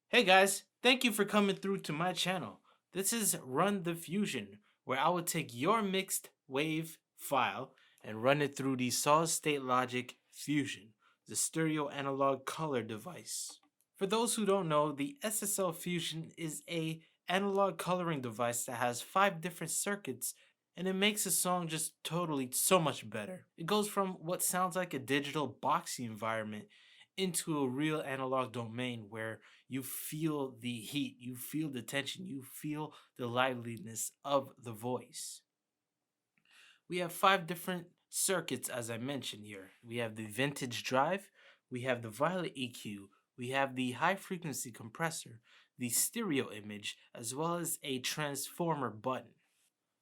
Hey guys, thank you for coming through to my channel. This is Run the Fusion, where I will take your mixed wave file and run it through the solid state logic Fusion, the stereo analog color device. For those who don't know, the SSL Fusion is a analog coloring device that has 5 different circuits, and it makes a song just totally so much better. It goes from what sounds like a digital boxy environment into a real analog domain where you feel the heat, you feel the tension, you feel the liveliness of the voice. We have 5 different circuits as I mentioned here. We have the vintage drive, we have the violet EQ, we have the high frequency compressor, the stereo image, as well as a transformer button.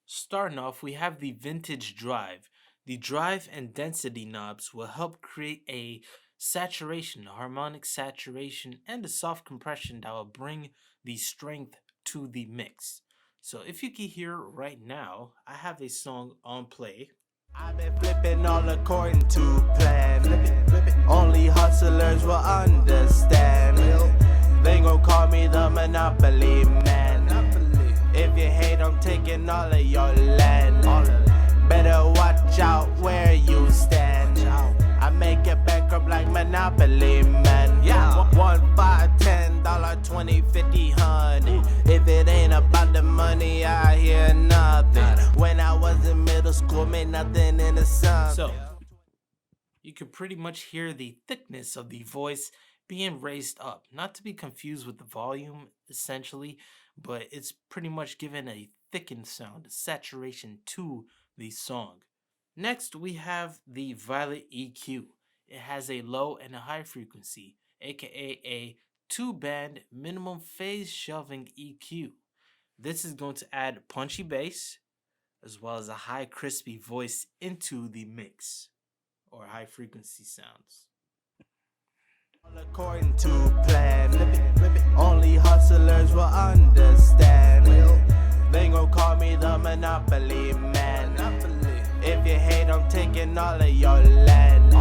Starting off, we have the vintage drive. The drive and density knobs will help create a saturation, a harmonic saturation, and a soft compression that will bring the strength to the mix. So if you can hear right now, I have a song on play. I've been flipping all according to plan. Only hustlers will understand. They gon' call me the Monopoly man. If you hate, I'm taking all of your land. Better watch out where you stand. I make it bankrupt like Monopoly man. Yeah, 1, 5, $10, 20, 50, 100. If it ain't about the money, I hear nothing. When I was in middle school, made nothing in the sun. So you can pretty much hear the thickness of the voice being raised up, not to be confused with the volume essentially, but it's pretty much given a thickened sound, a saturation to the song. Next, we have the violet EQ. It has a low and a high frequency, aka a 2-band minimum phase shelving EQ. This is going to add punchy bass as well as a high crispy voice into the mix, or high frequency sounds. According to plan, only hustlers will understand. They gon' call me the Monopoly man. If you hate, I'm taking all of your land.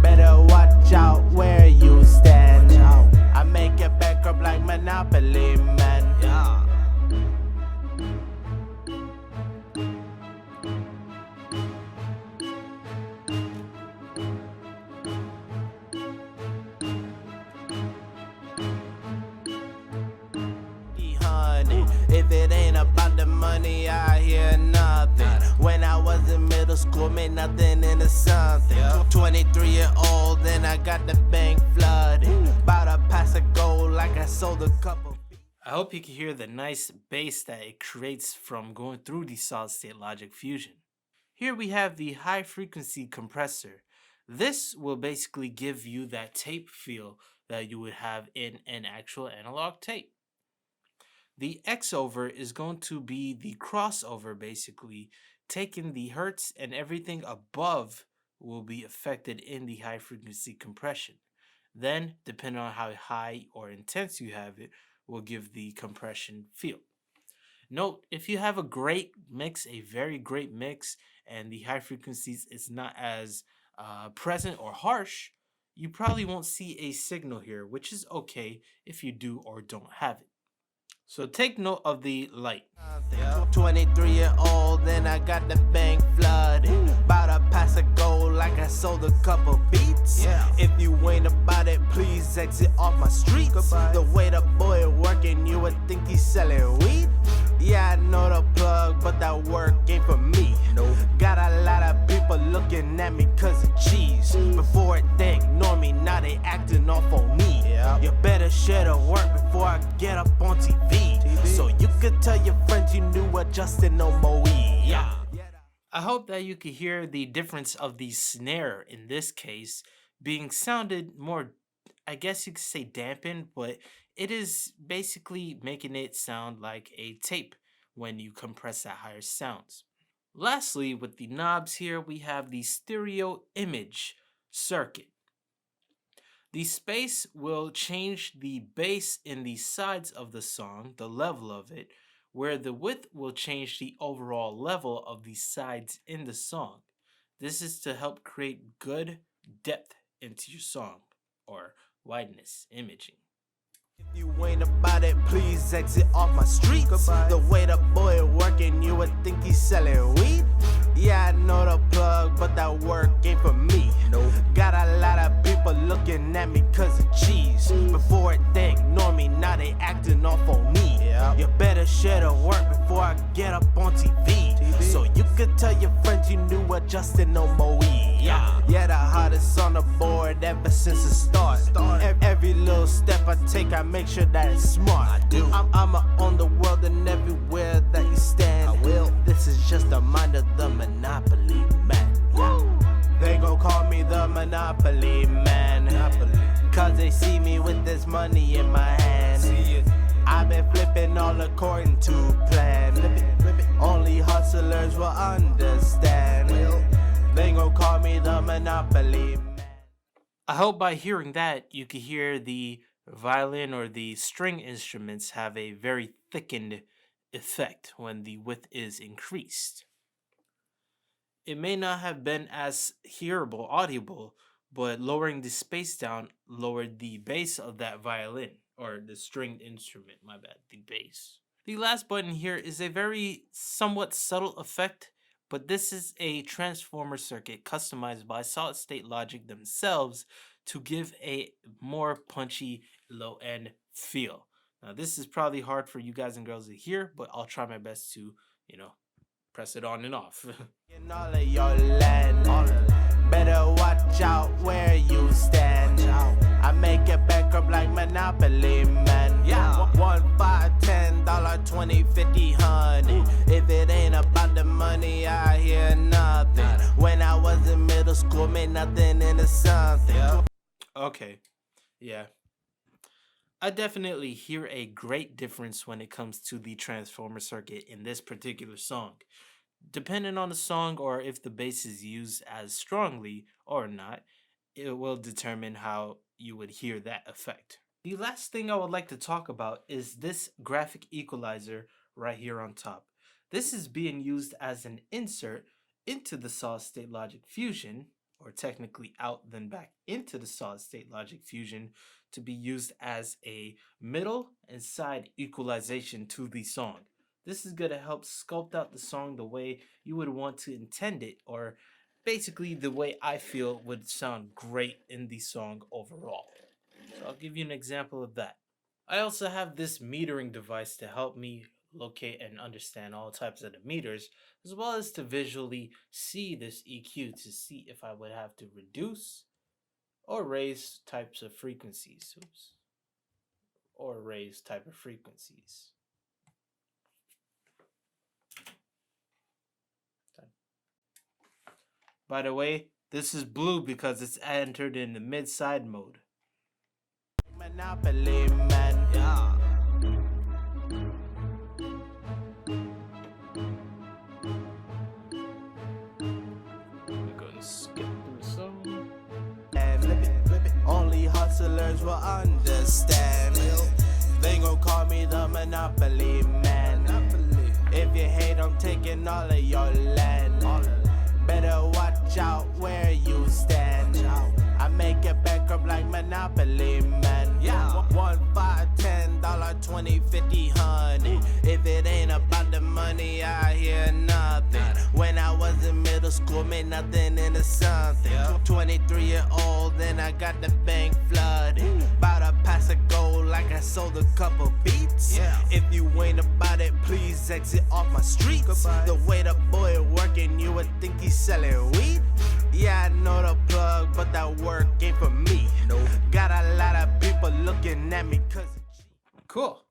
Better watch out where you stand. I make it bankrupt like Monopoly man. If it ain't about the money, I hear nothing. When I was in middle school, made nothing into something. 23-year-old, then I got the bank flooded. About a pass of gold like I sold a couple. I hope you can hear the nice bass that it creates from going through the solid state logic fusion. Here we have the high frequency compressor. This will basically give you that tape feel that you would have in an actual analog tape. The X over is going to be the crossover, basically, taking the hertz and everything above will be affected in the high frequency compression. Then, depending on how high or intense you have it, will give the compression feel. Note, if you have a great mix, a very great mix, and the high frequencies is not as present or harsh, you probably won't see a signal here, which is okay if you do or don't have it. So take note of the light. 23-year-old, then I got the bank flooded. About a pass of gold like I sold a couple beats. If you ain't about it, please exit off my streets. The way the boy working, you would think he's selling weed. Yeah, I know the plug, but that work ain't for me. Got a lot of people looking at me cause of cheese. Before they ignore me, now they acting off on me. You better share the work before I get up on TV. So you could tell your friends you knew what Justin no more. Yeah. I hope that you could hear the difference of the snare in this case being sounded more, I guess you could say dampened, but it is basically making it sound like a tape when you compress at higher sounds. Lastly, with the knobs here, we have the stereo image circuit. The space will change the bass in the sides of the song, the level of it, where the width will change the overall level of the sides in the song. This is to help create good depth into your song, or wideness imaging. If you ain't about it, please exit off my streets. Goodbye. The way the boy working, you would think he's selling weed. Yeah, I know the plug, but that work ain't for me. Nope. Got a lot of people looking at me cause of cheese. Before they ignore me, now they acting off on me. Yep. You better share the work before I get up on TV. So you could tell your friends you knew what Justin no more. Yeah, the hottest on the board ever since the start. Every little step I take, I make sure that it's smart. I do. I'ma own the world and everywhere that you stand. I will. This is just a mind of the monopoly man. They gon' call me the monopoly man. Cause they see me with this money in my hand. I've been flipping all according to plan. Only hustlers will understand. They gon' call me the monopoly man. I hope by hearing that you can hear the violin or the string instruments have a very thickened effect when the width is increased. It may not have been as hearable, audible, but lowering the space down lowered the bass of that violin, or the stringed instrument, my bad, the bass. The last button here is a very somewhat subtle effect, but this is a transformer circuit customized by Solid State Logic themselves to give a more punchy low-end feel. Now this is probably hard for you guys and girls to hear, but I'll try my best to, press it on and off. In all of your land, better watch out where you stand. I make it bankrupt like Monopoly man. Yeah, 1, 5, $10, 20, 50, 100. If it ain't about the money, I hear nothing. When I was in middle school, made nothing into something. Okay, yeah. I definitely hear a great difference when it comes to the transformer circuit in this particular song. Depending on the song or if the bass is used as strongly or not, it will determine how you would hear that effect. The last thing I would like to talk about is this graphic equalizer right here on top. This is being used as an insert into the Solid State Logic Fusion, or technically out then back into the Solid State Logic Fusion, to be used as a middle and side equalization to the song. This is going to help sculpt out the song the way you would want to intend it, or basically the way I feel would sound great in the song overall. So I'll give you an example of that. I also have this metering device to help me locate and understand all types of the meters, as well as to visually see this EQ to see if I would have to reduce or raise types of frequencies. Or raise type of frequencies. By the way, this is blue because it's entered in the mid-side mode. Monopoly man, yeah. We're gonna skip through the song. Only hustlers will understand. They gon' call me the monopoly man. If you hate, I'm taking all of your land. Better watch out where you stand. I make it bankrupt like Monopoly man. Yeah, 1, 5, $10, 20, 50, 100. If it ain't about the money, I hear nothing. When I was in middle school, made nothing into something. 23-year-old, and I got the bank flooded. About to pass a goal like I sold a couple beats. If you ain't about it, please exit off my streets. The way the boy working, you would think he's selling weed. Yeah, I know the plug, but that work ain't for me. Got a lot of people looking at me cause of cheap. Cool.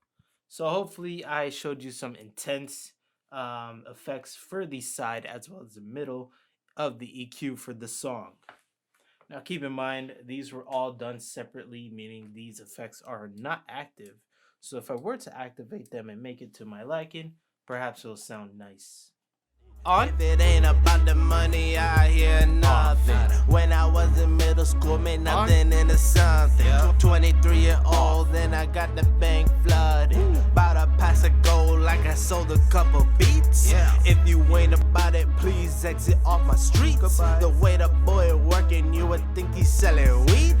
So hopefully I showed you some intense effects for the side as well as the middle of the EQ for the song. Now keep in mind, these were all done separately, meaning these effects are not active. So if I were to activate them and make it to my liking, perhaps it'll sound nice. On. If it ain't about the money, I hear nothing. When I was in middle school, made nothing into something. 23-year-old, then I got the bank flooded. About to pass a goal like I sold a couple beats. If you ain't about it, please exit off my streets. The way the boy working, you would think he's selling weed.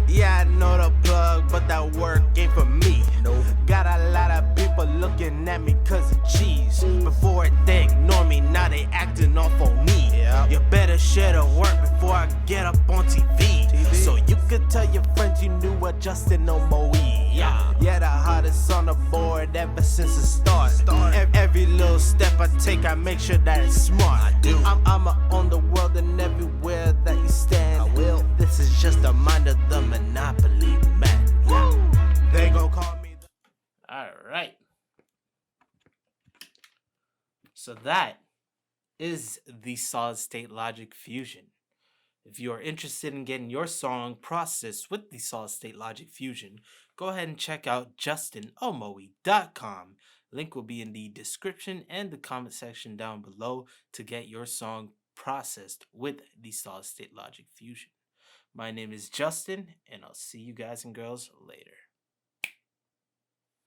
Yeah, I know the plug, but that work ain't for me. at me cause of cheese. Before they ignore me, now they acting off on me. You better share the work before I get up on TV. So you could tell your friends you knew what Justin Omoe. Yeah, the hottest on the board ever since the start. Every little step I take, I make sure that it's smart. I'ma own the world and everywhere that you stand. I will. This is just a mind of the monopoly man. They gon' call me. All right. So that is the solid state logic fusion. If you are interested in getting your song processed with the solid state logic fusion, go ahead and check out JustinOmoe.com. Link will be in the description and the comment section down below to get your song processed with the solid state logic fusion. My name is Justin, and I'll see you guys and girls later.